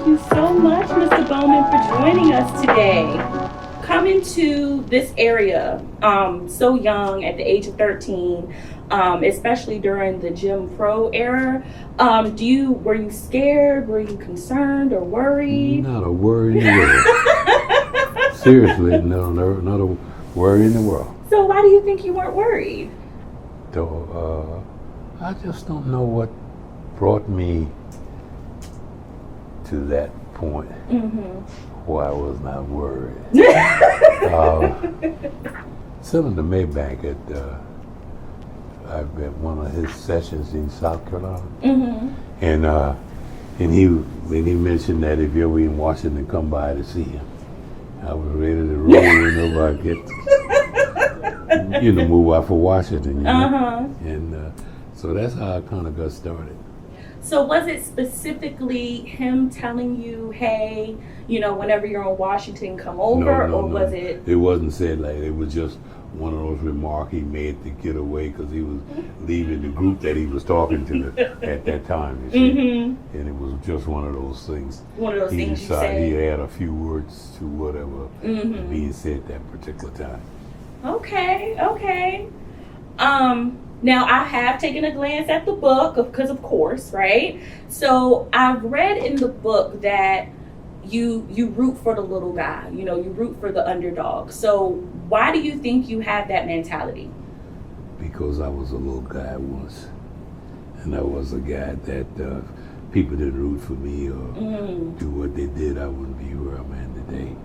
you so much, Mr. Bowman, for joining us today. Coming to this area so young at the age of 13, especially during the Jim Crow era, were you scared? Were you concerned or worried? Not a worry in the world. Seriously, no, not a worry in the world. So why do you think you weren't worried? So, I just don't know what brought me to that point where I was not worried. Senator Maybank I've been one of his sessions in South Carolina, and he mentioned that if you were in Washington, come by to see him. I was ready to roll in over. I get move out for Washington, and so that's how I kind of got started. So was it specifically him telling you, hey, whenever you're in Washington, come over, No. was it? It wasn't said like that. It was just one of those remarks he made to get away because he was leaving the group that he was talking to at that time, you see. And it was just one of those things. One of those he things decided you said. He had a few words to whatever being said that particular time. Okay. Now I have taken a glance at the book because of course, right? So I've read in the book that you root for the little guy, you root for the underdog. So why do you think you have that mentality? Because I was a little guy once, and I was a guy that people didn't root for me or do what they did, I wouldn't be where I'm at today.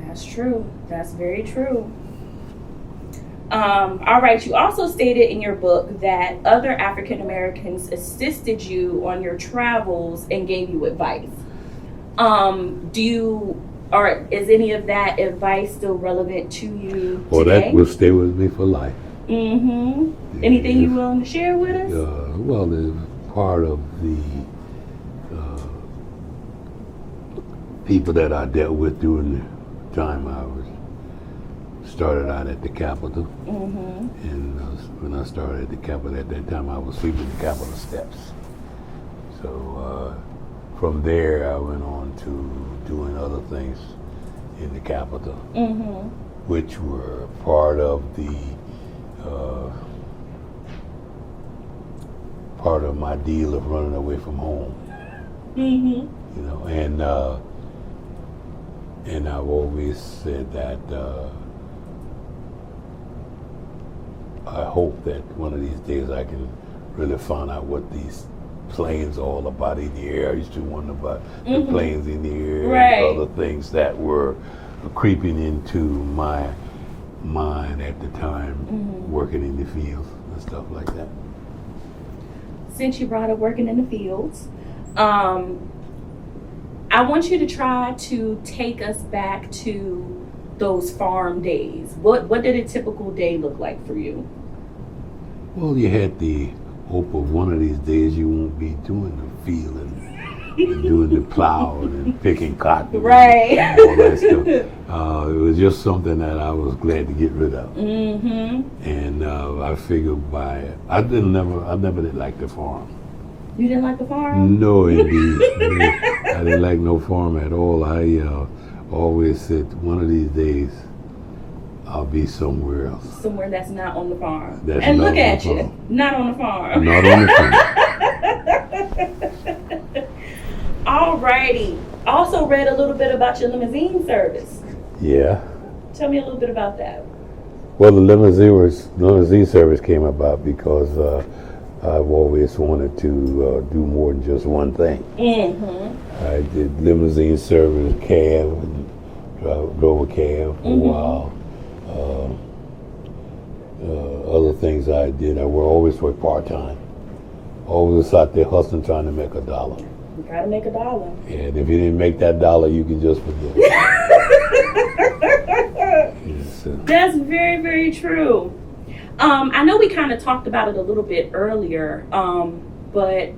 That's true. That's very true. All right, you also stated in your book that other African Americans assisted you on your travels and gave you advice. Is any of that advice still relevant to you Well, today? that will stay with me for life. Anything you willing to share with us? Well, it's part of the people that I dealt with during the time I started out at the Capitol. And when I started at the Capitol at that time, I was sweeping the Capitol steps. So from there, I went on to doing other things in the Capitol, which were part of my deal of running away from home. And I've always said that I hope that one of these days I can really find out what these planes are all about in the air. I used to wonder about the planes in the air and other things that were creeping into my mind at the time, working in the fields and stuff like that. Since you brought up working in the fields, I want you to try to take us back to those farm days. What did a typical day look like for you? Well, you had the hope of one of these days you won't be doing the field and doing the plowing and picking cotton. Right. And all that stuff. It was just something that I was glad to get rid of. And I figured I never did like the farm. You didn't like the farm? No, indeed. I didn't like no farm at all. I always said one of these days I'll be somewhere else. Somewhere that's not on the farm. That's and not look on at the you, farm. not on the farm. Not on the farm. Alrighty. Also read a little bit about your limousine service. Yeah. Tell me a little bit about that. Well, the limousine service came about because I've always wanted to do more than just one thing. I did limousine service, cab, and drove a cab for a while. Other things I did, I always worked part-time. Always out there hustling, trying to make $1. You gotta make $1. And if you didn't make that $1, you can just forget it. That's very, very true. I know we kind of talked about it a little bit earlier, but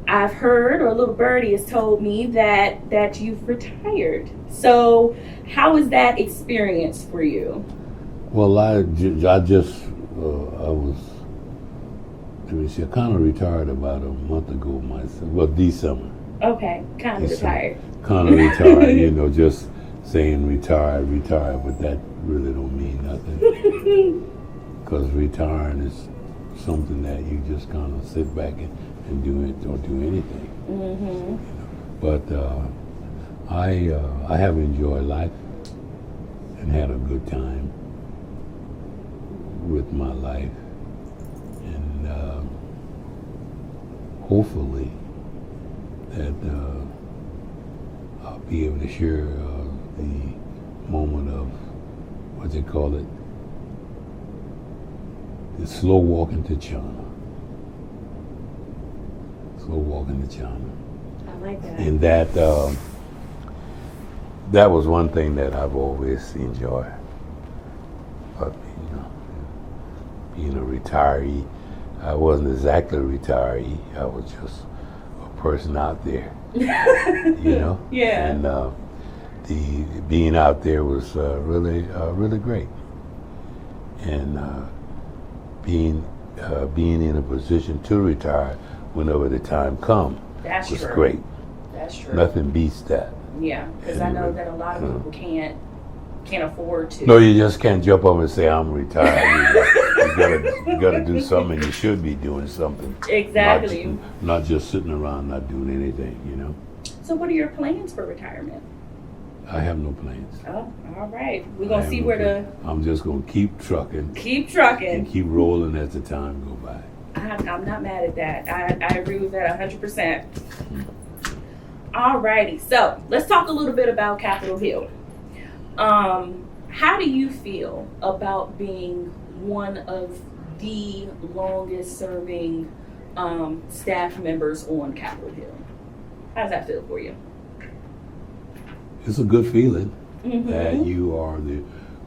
I've heard, or little Bertie has told me that you've retired. So how was that experience for you? Well, I kind of retired about a month ago myself. Well, December. Okay, kind of retired. Kind of retired, you know, just saying retired, but that really don't mean nothing. Because retiring is something that you just kind of sit back and do it, don't do anything. Mm-hmm. But I have enjoyed life and had a good time with my life, and hopefully that I'll be able to share the moment of what they call it, the slow walk into China. Slow walk into China. I like that. And that was one thing that I've always enjoyed. But, you know, being a retiree, I wasn't exactly a retiree. I was just a person out there, you know. Yeah. And the being out there was really great. And being in a position to retire whenever the time comes was true. Great. That's true. Nothing beats that. Yeah, because I know that a lot of people can't afford to. No, you just can't jump up and say I'm retired. You gotta do something. You should be doing something. Exactly. Not just sitting around not doing anything, you know. So what are your plans for retirement? I have no plans. Oh, all right. We're gonna see where I'm just gonna keep trucking. Keep trucking. And keep rolling as the time go by. I'm not mad at that. I agree with that 100%. Alrighty, so let's talk a little bit about Capitol Hill. How do you feel about being one of the longest serving staff members on Capitol Hill? How does that feel for you? It's a good feeling Mm-hmm. that you are the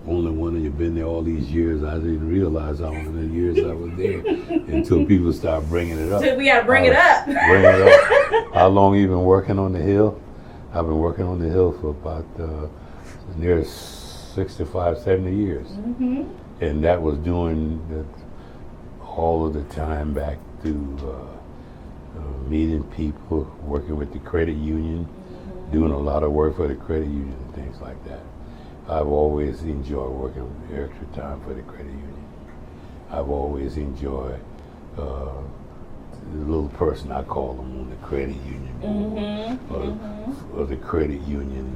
only one and you've been there all these years. I didn't realize how many years I was there until people start bringing it up. So we gotta bring it up. Bring it up. How long you been working on the Hill? I've been working on the Hill for about near 65, 70 years. Mm-hmm. And that was doing all of the time back to meeting people, working with the credit union, doing a lot of work for the credit union and things like that. I've always enjoyed working extra time for the credit union. I've always enjoyed the little person, I call them, on the credit union board, or the credit union,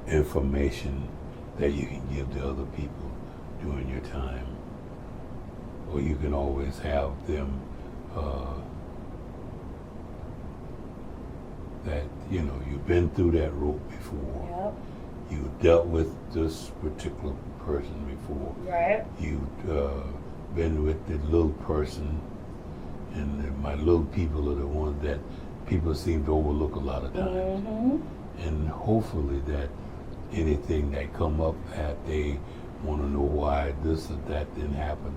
information that you can give to other people during your time, or you can always have them that, you know, you've been through that rope before. Yep. You dealt with this particular person before. Right. You've been with the little person, and my little people are the ones that people seem to overlook a lot of times. And hopefully that anything that come up that they want to know why this or that didn't happen,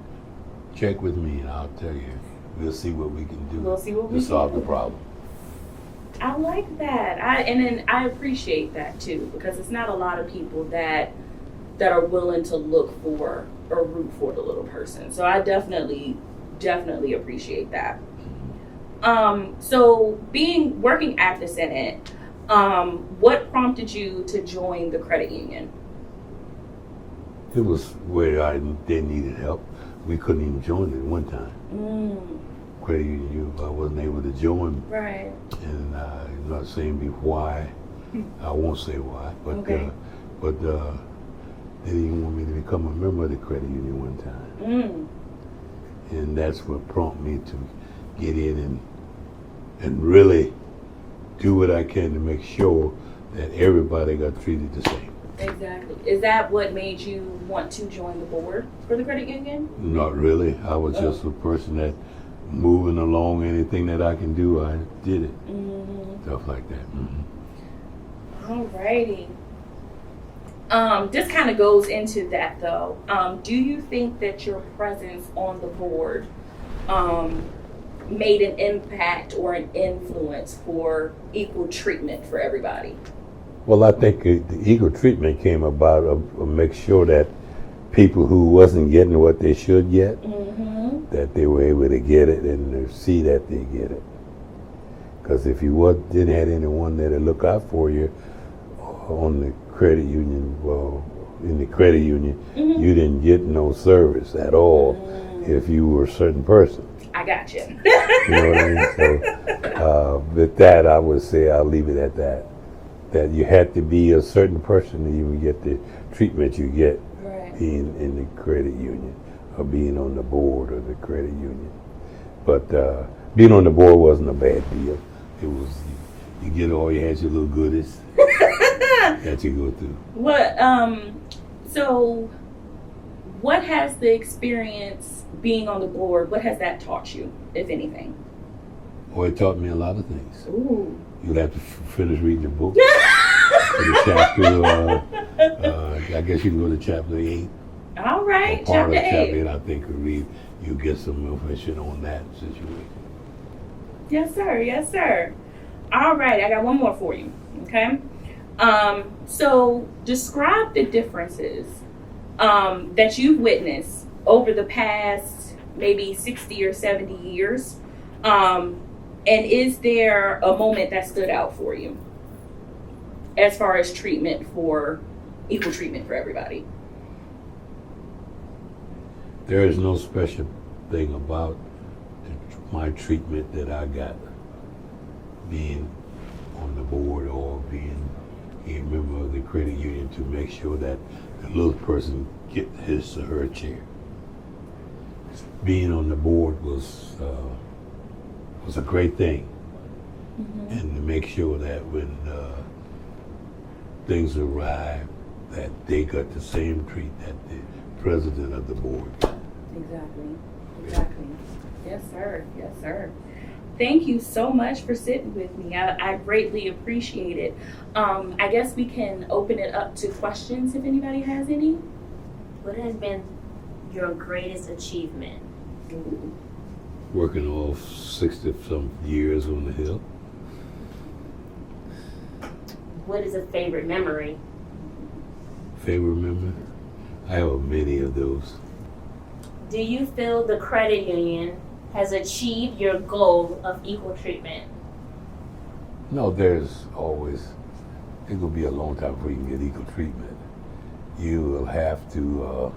check with me and I'll tell you. We'll see what we can do to solve the problem. I like that. I appreciate that too, because it's not a lot of people that are willing to look for or root for the little person. So I definitely appreciate that. So working at the Senate, what prompted you to join the credit union? It was where they needed help. We couldn't even join it one time. Credit union, I wasn't able to join. Right. And I'm not saying why. I won't say why. But okay. They didn't want me to become a member of the credit union one time. And that's what prompted me to get in and really do what I can to make sure that everybody got treated the same. Exactly. Is that what made you want to join the board for the credit union? Not really. I was just a person that moving along, anything that I can do, I did it. Stuff like that. Alrighty. This kind of goes into that though. Do you think that your presence on the board made an impact or an influence for equal treatment for everybody? Well, I think the equal treatment came about to make sure that people who wasn't getting what they should get, that they were able to get it and to see that they get it. Because if you didn't have anyone there to look out for you on the credit union, well, in the credit union, you didn't get no service at all if you were a certain person. I got you. You know what I mean? So with that, I would say I'll leave it at that. That you had to be a certain person to even get the treatment you get being in the credit union or being on the board of the credit union. But being on the board wasn't a bad deal. It was, you get all your little goodies that you go through. What? So, what has the experience being on the board? What has that taught you, if anything? Well, it taught me a lot of things. Ooh. You'll have to finish reading the book. The chapter, I guess you can go to chapter 8. All right, Part chapter of chapter 8. I think you get some information on that situation. Yes, sir. Yes, sir. All right, I got one more for you. Okay. So describe the differences that you've witnessed over the past maybe 60 or 70 years. And is there a moment that stood out for you as far as equal treatment for everybody? There is no special thing about my treatment that I got being on the board or being a member of the credit union to make sure that the little person get his or her share. Being on the board was a great thing, and to make sure that when things arrive, that they got the same treat that the president of the board got. Exactly. Yes, sir. Yes, sir. Thank you so much for sitting with me. I greatly appreciate it. I guess we can open it up to questions if anybody has any. What has been your greatest achievement? Ooh. Working all 60-some years on the Hill. What is a favorite memory? Favorite memory? I have many of those. Do you feel the credit union has achieved your goal of equal treatment? No, there's always, it will be a long time before you can get equal treatment. You will have to,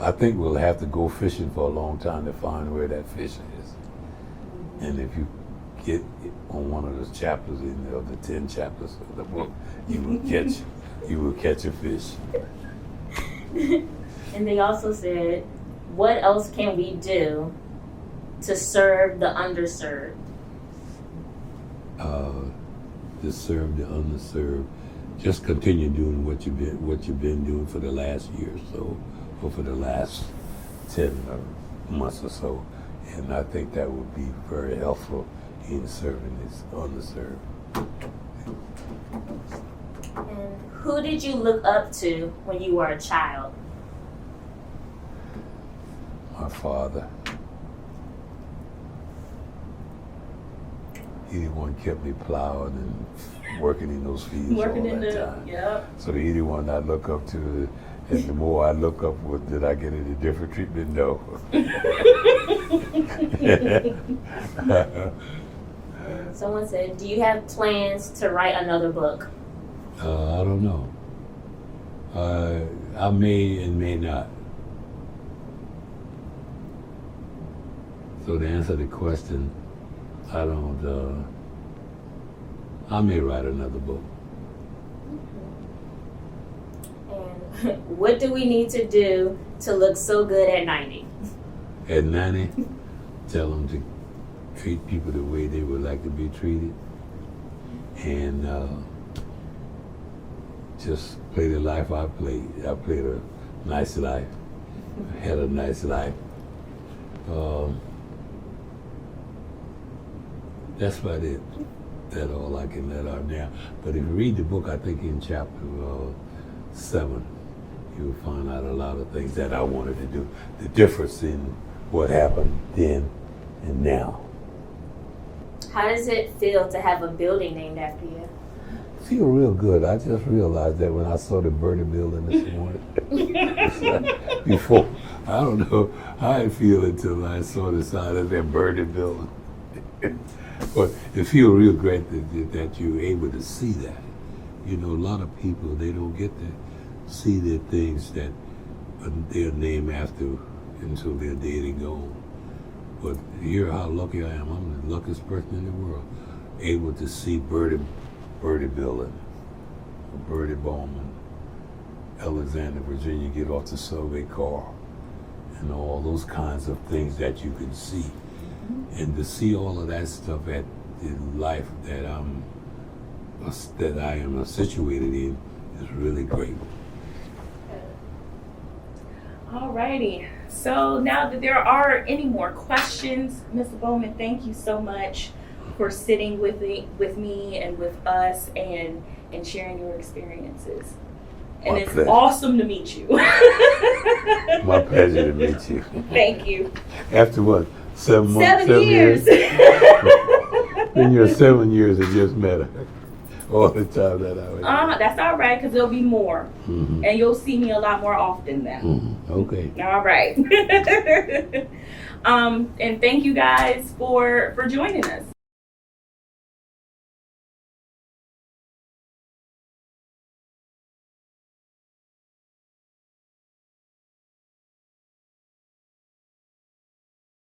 I think we'll have to go fishing for a long time to find where that fish is. And if you get on one of those chapters of the 10 chapters of the book, you will catch a fish. And they also said, what else can we do to serve the underserved? To serve the underserved, just continue doing what you've been doing for the last year or so, or for the last 10 months or so, and I think that would be very helpful in serving this underserved. And who did you look up to when you were a child? My father. He the one kept me plowing and working in those fields all that time. Yep. So he the one I look up to, and the more I look up, did I get any different treatment? No. Someone said, do you have plans to write another book? I don't know. I may and may not. So to answer the question, I don't, I may write another book. And what do we need to do to look so good at 90? At 90, tell them to treat people the way they would like to be treated, and just play the life I played. I played a nice life, had a nice life. That's about it. That's all I can let out now. But if you read the book, I think in chapter 7, you'll find out a lot of things that I wanted to do. The difference in what happened then and now. How does it feel to have a building named after you? Feel real good. I just realized that when I saw the Bertie building this morning. Before, I don't know how I feel until I saw the side of that Bertie building. But it feels real great that you're able to see that. You know, a lot of people, they don't get to see the things that they're named after until they're dead and gone. But hear how lucky I am. I'm the luckiest person in the world, able to see Bertie building, Bertie Bowman, Alexandria, Virginia, get off the subway car, and all those kinds of things that you can see. And to see all of that stuff at the life that I am situated in is really great. Alrighty. So now that there are any more questions, Mr. Bowman, thank you so much for sitting with me and with us and sharing your experiences. And it's awesome to meet you. My pleasure to meet you. Thank you. After what? 7 months? 7 years. In your 7 years, I just met her. All the time that I was. That's all right, because there'll be more. Mm-hmm. And you'll see me a lot more often now. Mm-hmm. Okay. All right. And thank you guys for joining us.